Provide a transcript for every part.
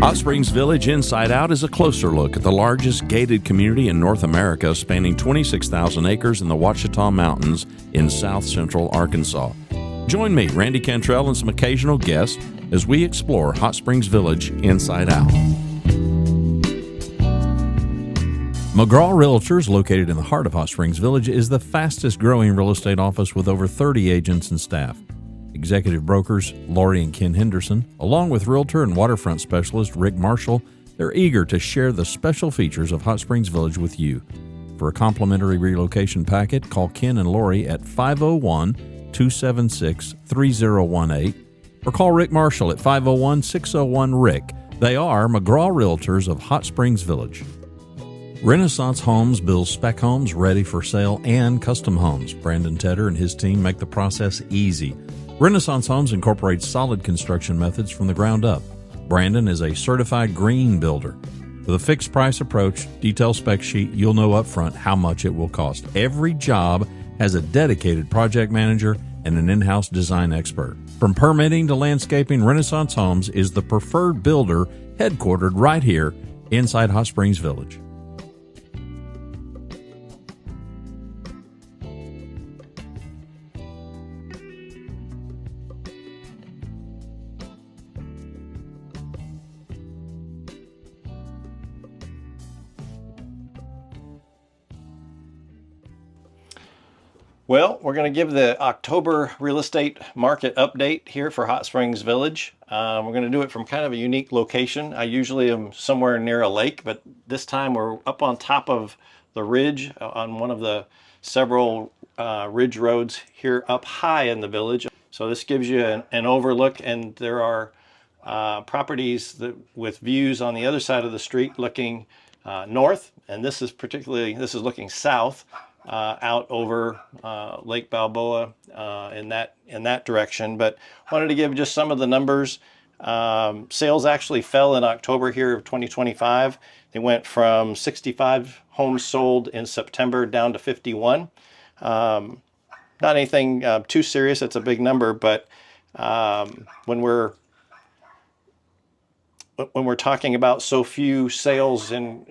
Hot Springs Village Inside Out is a closer look at the largest gated community in North America, spanning 26,000 acres in the Ouachita Mountains in south central Arkansas. Join me, Randy Cantrell, and some occasional guests as we explore Hot Springs Village Inside Out. McGraw Realtors, located in the heart of Hot Springs Village, is the fastest growing real estate office with over 30 agents and staff. Executive brokers Lori and Ken Henderson, along with realtor and waterfront specialist Rick Marshall, they're eager to share the special features of Hot Springs Village with you. For a complimentary relocation packet, call Ken and Lori at 501-276-3018 or call Rick Marshall at 501-601-RICK. They are McGraw Realtors of Hot Springs Village. Renaissance Homes builds spec homes ready for sale and custom homes. Brandon Tedder and his team make the process easy. Renaissance Homes incorporates solid construction methods from the ground up. Brandon is a certified green builder. With a fixed price approach, detailed spec sheet, you'll know upfront how much it will cost. Every job has a dedicated project manager and an in-house design expert. From permitting to landscaping, Renaissance Homes is the preferred builder headquartered right here inside Hot Springs Village. Well, we're going to give the October real estate market update here for Hot Springs Village. We're going to do it from kind of a unique location. I usually am somewhere near a lake, but this time we're up on top of the ridge on one of the several ridge roads here up high in the village. So this gives you an overlook, and there are properties with views on the other side of the street looking north, and this is looking south. Out over Lake Balboa in that direction. But wanted to give just some of the numbers. Sales actually fell in October here of 2025. They went from 65 homes sold in September down to 51. Not anything too serious. It's a big number, but when we're talking about so few sales, and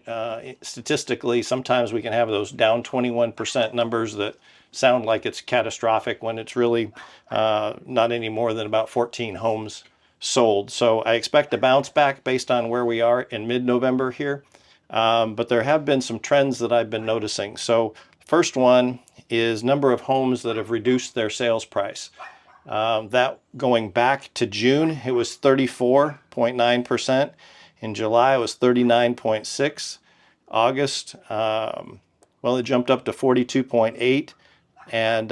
statistically, sometimes we can have those down 21% numbers that sound like it's catastrophic when it's really not any more than about 14 homes sold. So I expect a bounce back based on where we are in mid-November here. But there have been some trends that I've been noticing. So first one is number of homes that have reduced their sales price. That going back to June, it was 34.9%. In July, it was 39.6%. August, well, it jumped up to 42.8%. And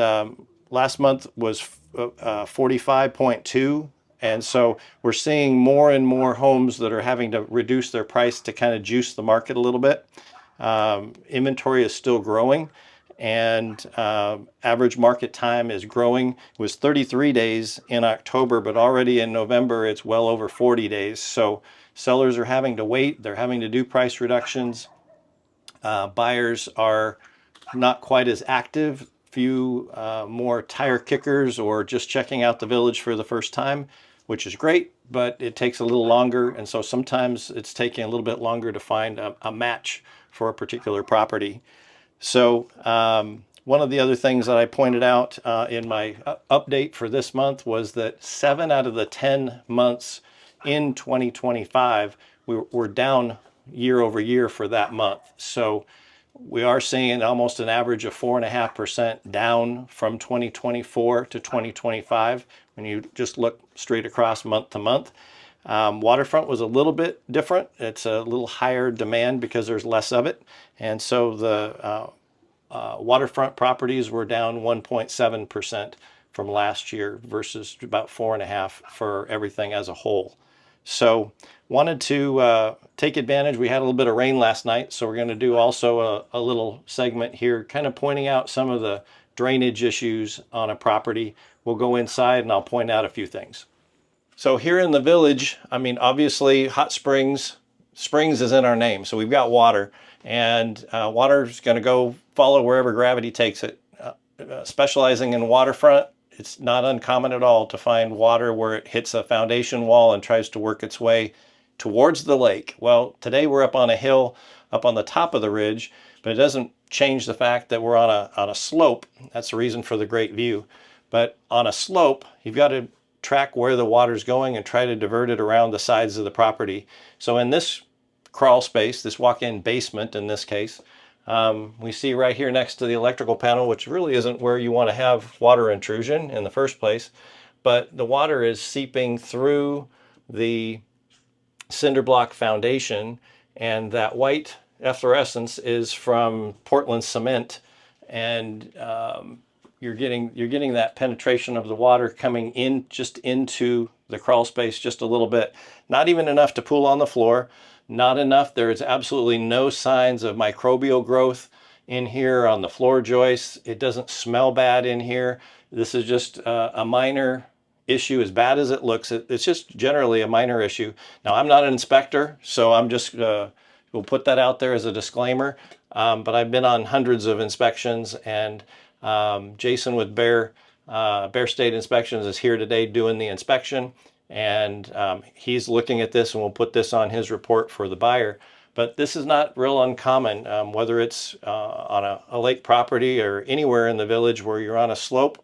last month was 45.2%. And so we're seeing more and more homes that are having to reduce their price to kind of juice the market a little bit. Inventory is still growing. And average market time is growing. It was 33 days in October, but already in November, it's well over 40 days. So sellers are having to wait. They're having to do price reductions. Buyers are not quite as active. Few more tire kickers or just checking out the village for the first time, which is great, but it takes a little longer. And so sometimes it's taking a little bit longer to find a match for a particular property. So one of the other things that I pointed out in my update for this month was that 7 out of the 10 months in 2025 we're down year over year for that month. So we are seeing almost an average of 4.5% down from 2024 to 2025 when you just look straight across month to month. Waterfront was a little bit different. It's a little higher demand because there's less of it. And so the waterfront properties were down 1.7% from last year versus about 4.5% for everything as a whole. So wanted to take advantage. We had a little bit of rain last night, so we're going to do also a little segment here kind of pointing out some of the drainage issues on a property. We'll go inside and I'll point out a few things. So here in the village, I mean, obviously Hot Springs is in our name. So we've got water, and water is going to go follow wherever gravity takes it. Specializing in waterfront, it's not uncommon at all to find water where it hits a foundation wall and tries to work its way towards the lake. Well, today we're up on a hill, up on the top of the ridge, but it doesn't change the fact that we're on a slope. That's the reason for the great view. But on a slope, you've got to track where the water's going and try to divert it around the sides of the property. So in this crawl space, this walk-in basement in this case, we see right here next to the electrical panel, which really isn't where you want to have water intrusion in the first place, but the water is seeping through the cinder block foundation, and that white efflorescence is from Portland cement, and you're getting that penetration of the water coming in just into the crawl space just a little bit. Not even enough to pool on the floor, not enough. There is absolutely no signs of microbial growth in here on the floor joists. It doesn't smell bad in here. This is just a minor issue. As bad as it looks, it's just generally a minor issue. Now, I'm not an inspector, so I'm just we'll put that out there as a disclaimer. But I've been on hundreds of inspections, and Jason with Bear State Inspections is here today doing the inspection, and he's looking at this, and we'll put this on his report for the buyer. But this is not real uncommon, whether it's on a lake property or anywhere in the village where you're on a slope.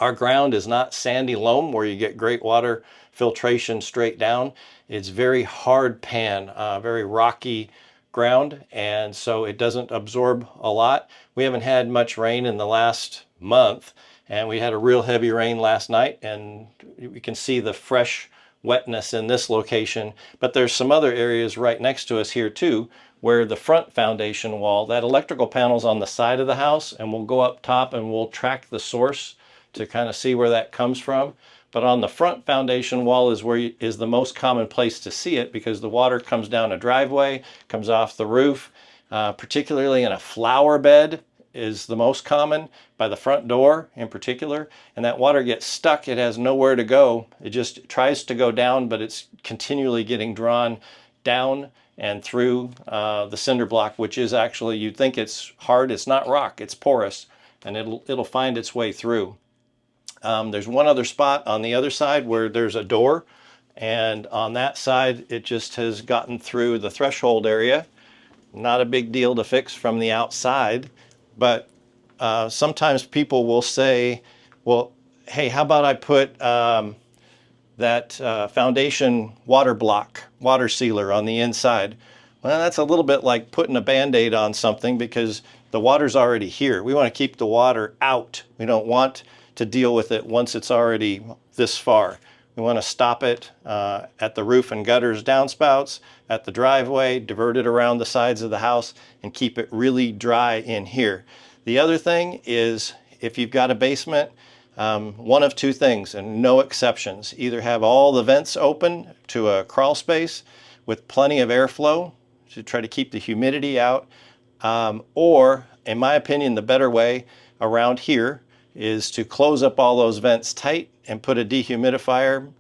Our ground is not sandy loam where you get great water filtration straight down. It's very hard pan, very rocky ground, and so it doesn't absorb a lot. We haven't had much rain in the last month, and we had a real heavy rain last night, and we can see the fresh wetness in this location. But there's some other areas right next to us here too, where the front foundation wall, that electrical panel's on the side of the house, and we'll go up top and we'll track the source to kind of see where that comes from. But on the front foundation wall is where is the most common place to see it, because the water comes down a driveway, comes off the roof, particularly in a flower bed is the most common, by the front door in particular. And that water gets stuck. It has nowhere to go. It just tries to go down, but it's continually getting drawn down and through the cinder block, which is actually, you'd think it's hard. It's not rock, it's porous, and it'll find its way through. There's one other spot on the other side where there's a door, and on that side it just has gotten through the threshold area. Not a big deal to fix from the outside, but sometimes people will say, well, hey, how about I put that foundation water sealer on the inside? Well, that's a little bit like putting a Band-Aid on something, because the water's already here. We want to keep the water out. We don't want to deal with it once it's already this far. We want to stop it at the roof and gutters downspouts, at the driveway, divert it around the sides of the house, and keep it really dry in here. The other thing is, if you've got a basement, one of two things, and no exceptions. Either have all the vents open to a crawl space with plenty of airflow to try to keep the humidity out, or, in my opinion, the better way around here is to close up all those vents tight and put a dehumidifier.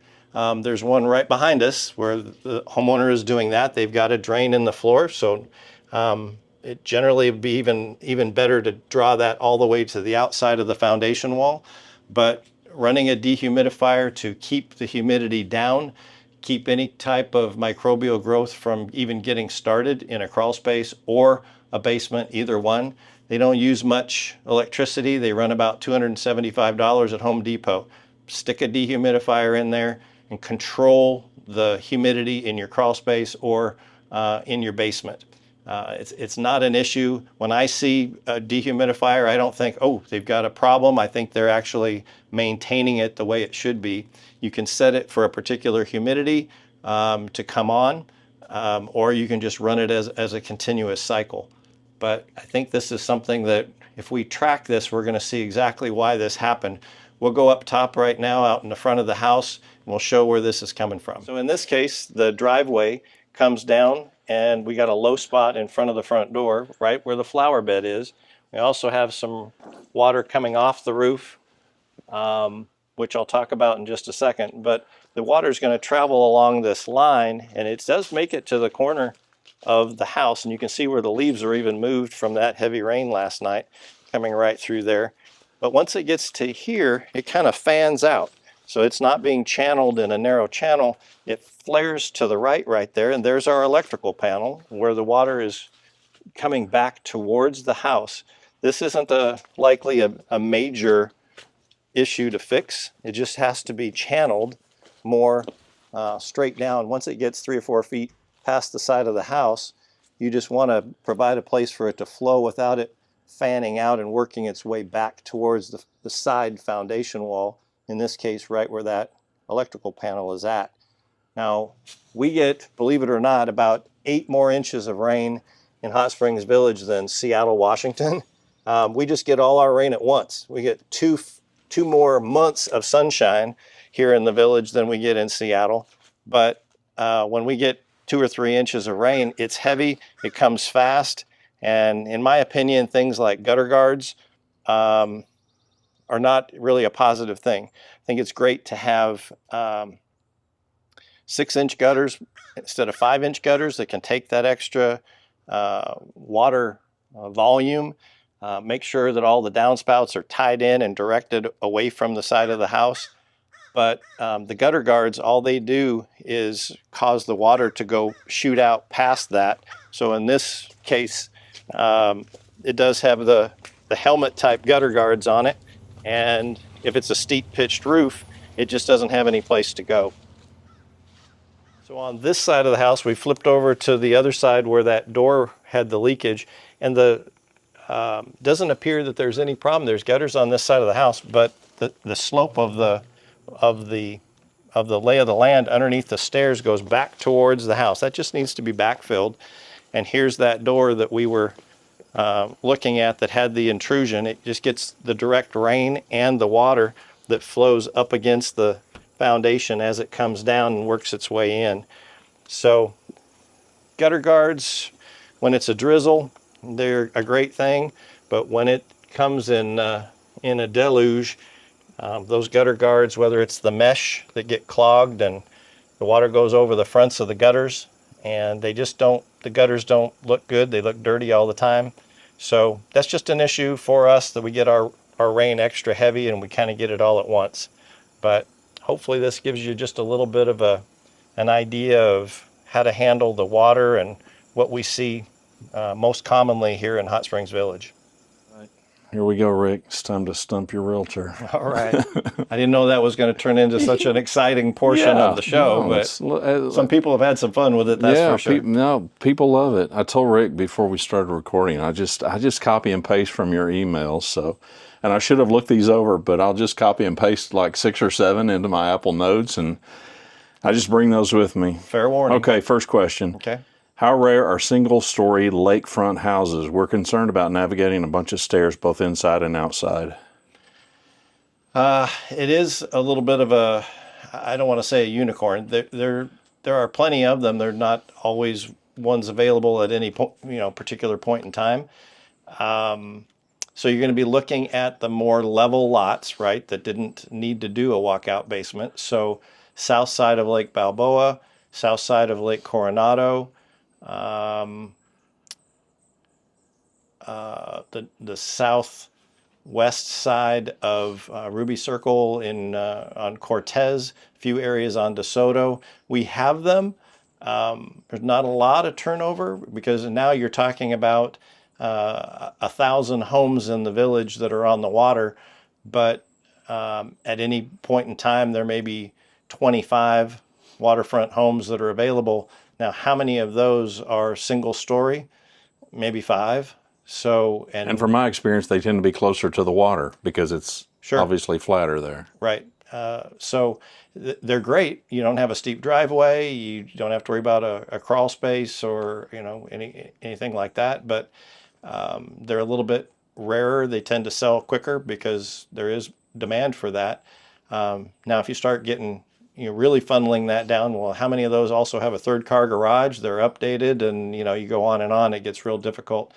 There's one right behind us where the homeowner is doing that. They've got a drain in the floor, so it generally would be even better to draw that all the way to the outside of the foundation wall. But running a dehumidifier to keep the humidity down, keep any type of microbial growth from even getting started in a crawl space or a basement, either one. They don't use much electricity. They run about $275 at Home Depot. Stick a dehumidifier in there and control the humidity in your crawl space or in your basement. It's not an issue. When I see a dehumidifier, I don't think, oh, they've got a problem. I think they're actually maintaining it the way it should be. You can set it for a particular humidity to come on, or you can just run it as a continuous cycle. But I think this is something that if we track this, we're going to see exactly why this happened. We'll go up top right now out in the front of the house, and we'll show where this is coming from. So in this case, the driveway comes down, and we got a low spot in front of the front door, right where the flower bed is. We also have some water coming off the roof, which I'll talk about in just a second. But the water is going to travel along this line, and it does make it to the corner of the house, and you can see where the leaves are even moved from that heavy rain last night, coming right through there. But once it gets to here, it kind of fans out. So it's not being channeled in a narrow channel. It flares to the right there, and there's our electrical panel where the water is coming back towards the house. This isn't likely a major issue to fix. It just has to be channeled more straight down. Once it gets 3 or 4 feet past the side of the house, you just want to provide a place for it to flow without it fanning out and working its way back towards the side foundation wall, in this case right where that electrical panel is at. Now, we get, believe it or not, about 8 more inches of rain in Hot Springs Village than Seattle, Washington. We just get all our rain at once. We get two more months of sunshine here in the village than we get in Seattle. But when we get 2 or 3 inches of rain, it's heavy, it comes fast, and in my opinion, things like gutter guards are not really a positive thing. I think it's great to have 6-inch gutters instead of 5-inch gutters that can take that extra water volume. Make sure that all the downspouts are tied in and directed away from the side of the house. But the gutter guards, all they do is cause the water to shoot out past that. So in this case, it does have the helmet type gutter guards on it. And if it's a steep pitched roof, it just doesn't have any place to go. So on this side of the house, we flipped over to the other side where that door had the leakage, and doesn't appear that there's any problem. There's gutters on this side of the house, but the slope of the lay of the land underneath the stairs goes back towards the house. That just needs to be backfilled. And here's that door that we were looking at that had the intrusion. It just gets the direct rain and the water that flows up against the foundation as it comes down and works its way in. So gutter guards, when it's a drizzle, they're a great thing, but when it comes in a deluge, those gutter guards, whether it's the mesh that get clogged and the water goes over the fronts of the gutters, and the gutters don't look good, they look dirty all the time. So that's just an issue for us, that we get our rain extra heavy and we kind of get it all at once. But hopefully this gives you just a little bit of an idea of how to handle the water and what we see most commonly here in Hot Springs Village. Here we go, Rick. It's time to stump your realtor. All right. I didn't know that was going to turn into such an exciting portion of the show, but some people have had some fun with it, that's for sure. People love it. I told Rick before we started recording, I just copy and paste from your emails. So, and I should have looked these over, but I'll just copy and paste like 6 or 7 into my Apple Notes, and I just bring those with me. Fair warning. Okay, first question. Okay. How rare are single-story lakefront houses? We're concerned about navigating a bunch of stairs both inside and outside. It is a little bit of I don't want to say a unicorn. There are plenty of them. They're not always ones available at any particular point in time. So you're going to be looking at the more level lots, right, that didn't need to do a walkout basement. So south side of Lake Balboa, south side of Lake Coronado, the southwest side of Ruby Circle on Cortez, a few areas on DeSoto. We have them. There's not a lot of turnover because now you're talking about 1,000 homes in the village that are on the water, but at any point in time there may be 25 waterfront homes that are available. Now, how many of those are single story? Maybe 5. So, and from my experience, they tend to be closer to the water because it's obviously flatter there. Right. So they're great. You don't have a steep driveway. You don't have to worry about a crawl space or anything like that. But they're a little bit rarer. They tend to sell quicker because there is demand for that. Now, if you start getting really funneling that down, well, how many of those also have a 3rd car garage? They're updated, and you go on and on. It gets real difficult.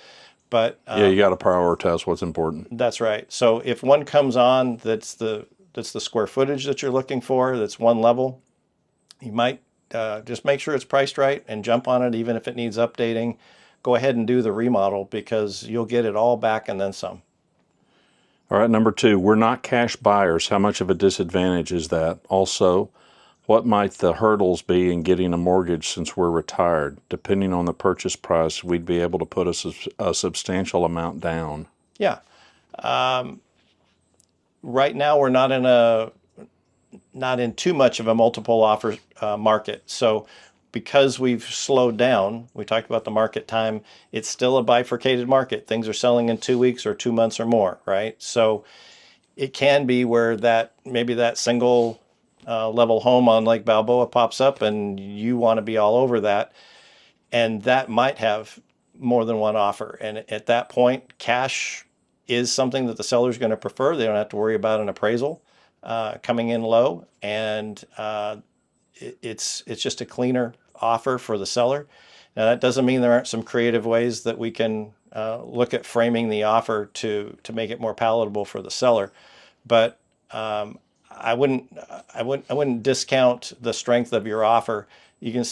But you got to prioritize what's important. That's right. So if one comes on that's the square footage that you're looking for, that's one level, you might just make sure it's priced right and jump on it, even if it needs updating. Go ahead and do the remodel because you'll get it all back and then some. All right, number 2, we're not cash buyers. How much of a disadvantage is that? Also, what might the hurdles be in getting a mortgage since we're retired? Depending on the purchase price, we'd be able to put a substantial amount down. Yeah. Right now, we're not in too much of a multiple offer market. So because we've slowed down, we talked about the market time, it's still a bifurcated market. Things are selling in 2 weeks or 2 months or more, right? So it can be where maybe that single level home on Lake Balboa pops up and you want to be all over that. And that might have more than one offer. And at that point, cash is something that the seller is going to prefer. They don't have to worry about an appraisal coming in low, and it's just a cleaner offer for the seller. Now that doesn't mean there aren't some creative ways that we can look at framing the offer to make it more palatable for the seller, but I wouldn't discount the strength of your offer. You can,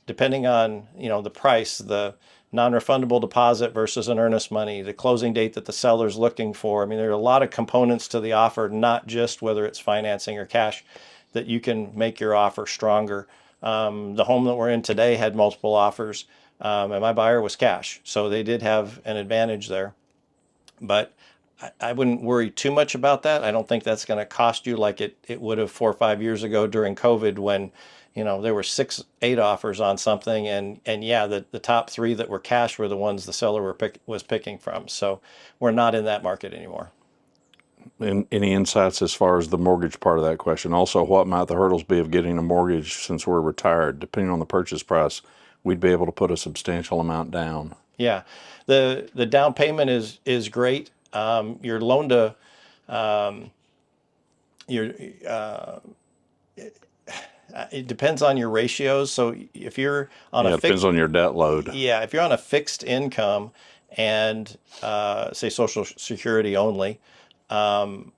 depending on the price, the non-refundable deposit versus an earnest money, the closing date that the seller's looking for. I mean, there are a lot of components to the offer, not just whether it's financing or cash, that you can make your offer stronger. The home that we're in today had multiple offers, and my buyer was cash, so they did have an advantage there. But I wouldn't worry too much about that. I don't think that's going to cost you like it would have 4 or 5 years ago during COVID, when there were 6, 8 offers on something, and yeah, the top 3 that were cash were the ones the seller was picking from. So we're not in that market anymore. And any insights as far as the mortgage part of that question? Also, what might the hurdles be of getting a mortgage since we're retired? Depending on the purchase price, we'd be able to put a substantial amount down. Yeah, the down payment is great. Your loan to your it depends on your ratios. So if you're on Yeah, a it depends on your debt load. yeah, if you're on a fixed income and say Social Security only, um,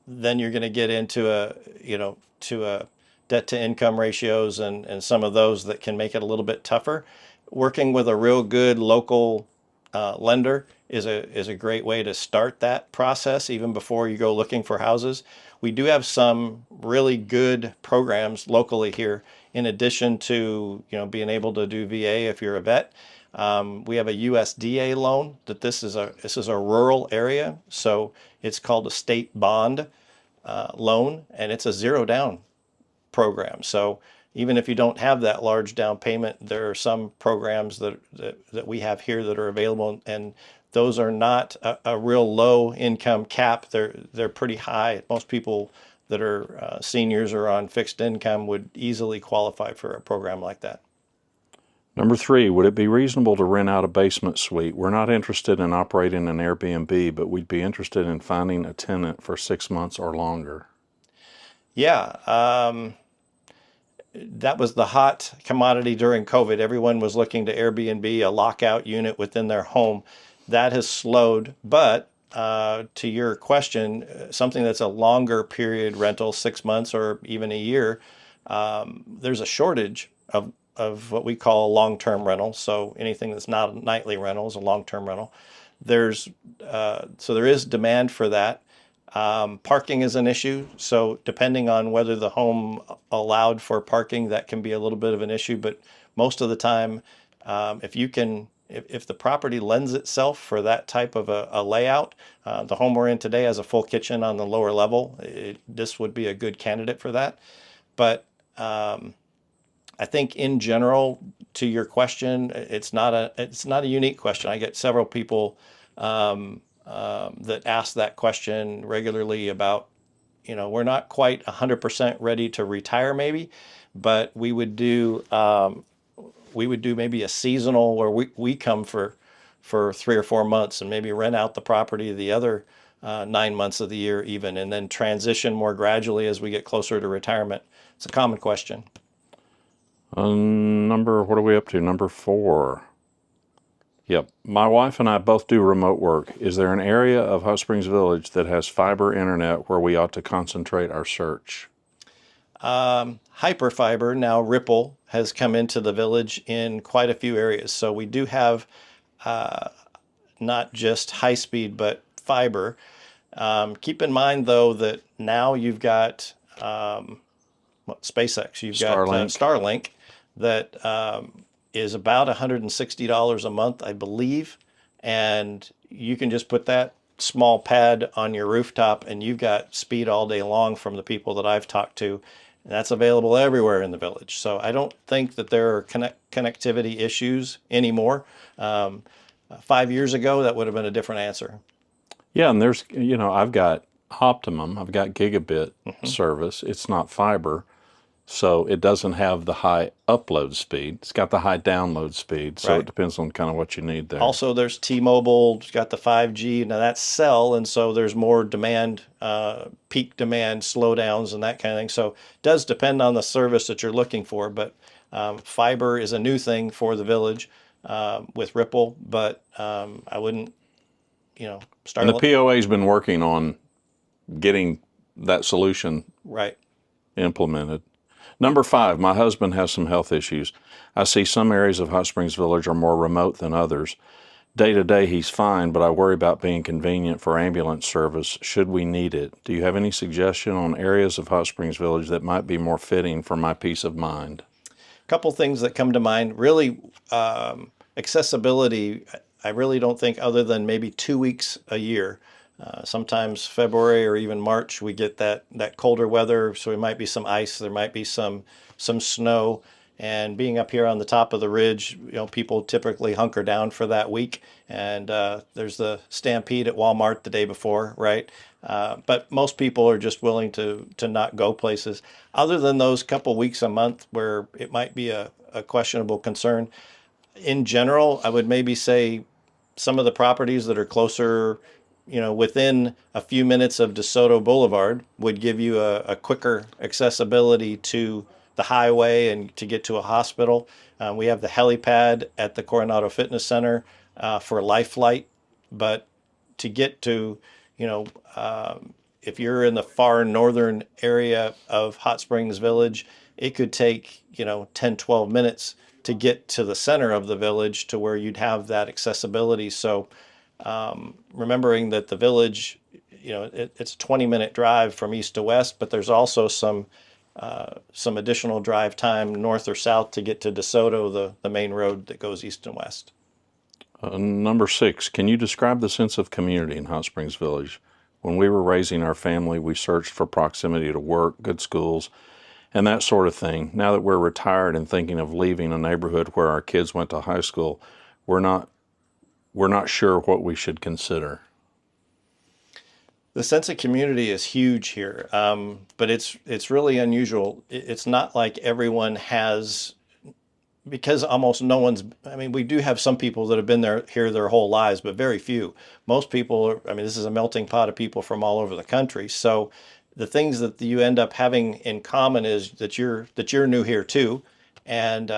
then you're going to get into a debt to income ratios and some of those that can make it a little bit tougher. Working with a real good local lender is a great way to start that process even before you go looking for houses. We do have some really good programs locally here, in addition to being able to do VA if you're a vet. We have a USDA loan that this is a rural area, so it's called a state bond loan, and it's a zero down program. So even if you don't have that large down payment, there are some programs that we have here that are available, and those are not a real low income cap. They're pretty high. Most people that are seniors or on fixed income would easily qualify for a program like that. Number 3, would it be reasonable to rent out a basement suite? We're not interested in operating an Airbnb, but we'd be interested in finding a tenant for 6 months or longer. Yeah, that was the hot commodity during COVID. Everyone was looking to Airbnb, a lockout unit within their home. That has slowed, but to your question, something that's a longer period rental, 6 months or even a year, there's a shortage of what we call long-term rental. So anything that's not a nightly rental is a long-term rental. So there is demand for that. Parking is an issue. So depending on whether the home allowed for parking, that can be a little bit of an issue. But most of the time, if the property lends itself for that type of a layout, the home we're in today has a full kitchen on the lower level. This would be a good candidate for that. But I think in general, to your question, it's not a unique question. I get several people that ask that question regularly about, we're not quite 100% ready to retire maybe, but we would do maybe a seasonal where we come for 3 or 4 months and maybe rent out the property the other 9 months of the year even, and then transition more gradually as we get closer to retirement. It's a common question. What are we up to? Number 4. Yep. My wife and I both do remote work. Is there an area of Hot Springs Village that has fiber internet where we ought to concentrate our search? Hyperfiber, now Ripple, has come into the village in quite a few areas. So we do have not just high speed, but fiber. Keep in mind, though, that now you've got SpaceX, you've got Starlink. Starlink that is about $160 a month, I believe. And you can just put that small pad on your rooftop and you've got speed all day long from the people that I've talked to. And that's available everywhere in the village. So I don't think that there are connectivity issues anymore. 5 years ago, that would have been a different answer. Yeah, and there's, I've got Optimum, I've got gigabit service. It's not fiber, so it doesn't have the high upload speed. It's got the high download speed, so Right. it depends on kind of what you need there. Also, there's T-Mobile, it's got the 5G. Now that's cell, and so there's more demand, peak demand, slowdowns, and that kind of thing. So it does depend on the service that you're looking for. But fiber is a new thing for the village with Ripple, but I wouldn't, start. And the POA's been working on getting that solution Right. implemented. Number 5, my husband has some health issues. I see some areas of Hot Springs Village are more remote than others. Day to day, he's fine, but I worry about being convenient for ambulance service should we need it. Do you have any suggestion on areas of Hot Springs Village that might be more fitting for my peace of mind? A couple things that come to mind. Really, accessibility, I really don't think, other than maybe 2 weeks a year. Sometimes February or even March, we get that colder weather, so there might be some ice, there might be some snow. And being up here on the top of the ridge, people typically hunker down for that week. And there's the stampede at Walmart the day before, right? But most people are just willing to not go places. Other than those couple weeks a month where it might be a questionable concern, in general, I would maybe say some of the properties that are closer, within a few minutes of DeSoto Boulevard would give you a quicker accessibility to the highway and to get to a hospital. We have the helipad at the Coronado Fitness Center for Life Flight, but to get to, if you're in the far northern area of Hot Springs Village, it could take, 10, 12 minutes to get to the center of the village to where you'd have that accessibility. So remembering that the village, it's a 20-minute drive from east to west, but there's also some additional drive time north or south to get to DeSoto, the main road that goes east and west. Number 6, can you describe the sense of community in Hot Springs Village? When we were raising our family, we searched for proximity to work, good schools, and that sort of thing. Now that we're retired and thinking of leaving a neighborhood where our kids went to high school, we're not sure what we should consider. The sense of community is huge here, but it's really unusual. It's not like everyone has, because almost no one's, we do have some people that have been here their whole lives, but very few. Most people are, this is a melting pot of people from all over the country. So the things that you end up having in common is that you're new here too. And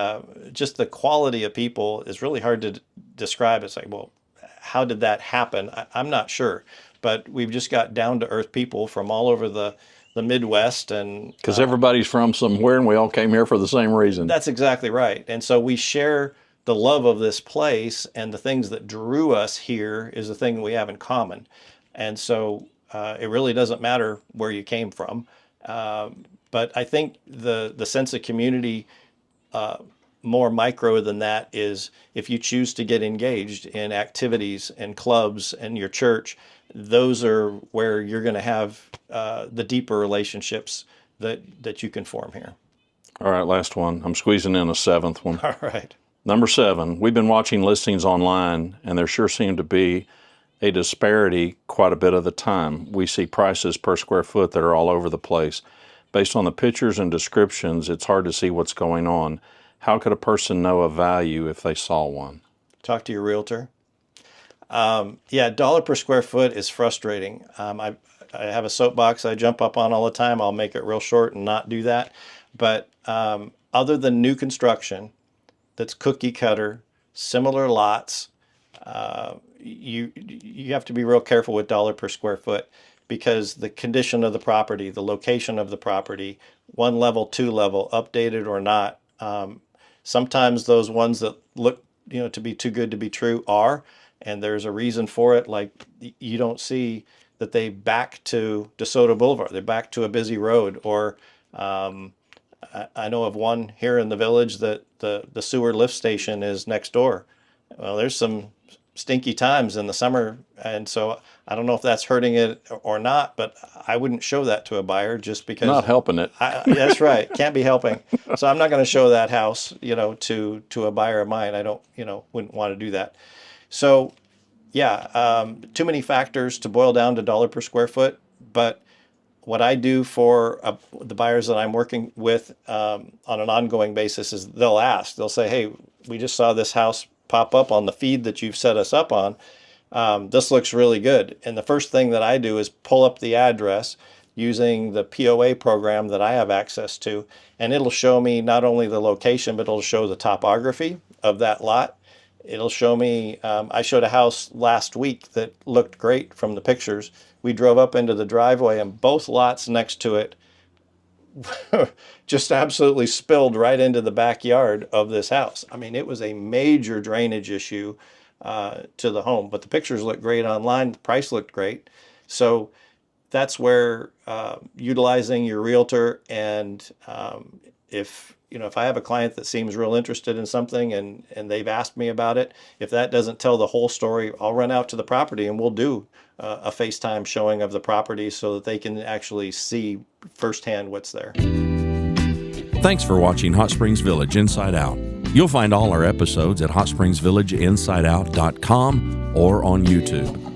just the quality of people is really hard to describe. It's like, well, how did that happen? I'm not sure. But we've just got down-to-earth people from all over the Midwest. And because everybody's from somewhere and we all came here for the same reason. That's exactly right. And so we share the love of this place, and the things that drew us here is the thing we have in common. And so it really doesn't matter where you came from. But I think the sense of community, more micro than that, is if you choose to get engaged in activities and clubs and your church, those are where you're going to have the deeper relationships that you can form here. All right, last one. I'm squeezing in a 7th one. All right. Number 7, we've been watching listings online, and there sure seem to be a disparity quite a bit of the time. We see prices per square foot that are all over the place. Based on the pictures and descriptions, it's hard to see what's going on. How could a person know a value if they saw one? Talk to your realtor. Yeah, dollar per square foot is frustrating. I have a soapbox I jump up on all the time. I'll make it real short and not do that. But other than new construction that's cookie cutter, similar lots, you have to be real careful with dollar per square foot, because the condition of the property, the location of the property, 1 level, 2 level, updated or not. Sometimes those ones that look, to be too good to be true are, and there's a reason for it. Like, you don't see that they back to DeSoto Boulevard. They're back to a busy road. Or I know of one here in the village that the sewer lift station is next door. Well, there's some stinky times in the summer, and so I don't know if that's hurting it or not, but I wouldn't show that to a buyer just because. Not helping it. That's right. Can't be helping. So I'm not going to show that house, to a buyer of mine. I don't, wouldn't want to do that. So yeah, too many factors to boil down to dollar per square foot. But what I do for the buyers that I'm working with on an ongoing basis is they'll say, hey, we just saw this house pop up on the feed that you've set us up on. This looks really good. And the first thing that I do is pull up the address using the POA program that I have access to, and it'll show me not only the location, but it'll show the topography of that lot. It'll show me, I showed a house last week that looked great from the pictures. We drove up into the driveway and both lots next to it just absolutely spilled right into the backyard of this house. I mean, it was a major drainage issue to the home, but the pictures looked great online. The price looked great. So that's where utilizing your realtor, and if I have a client that seems real interested in something and they've asked me about it, if that doesn't tell the whole story, I'll run out to the property and we'll do a FaceTime showing of the property so that they can actually see firsthand what's there. Thanks for watching Hot Springs Village Inside Out. You'll find all our episodes at hotspringsvillageinsideout.com or on YouTube.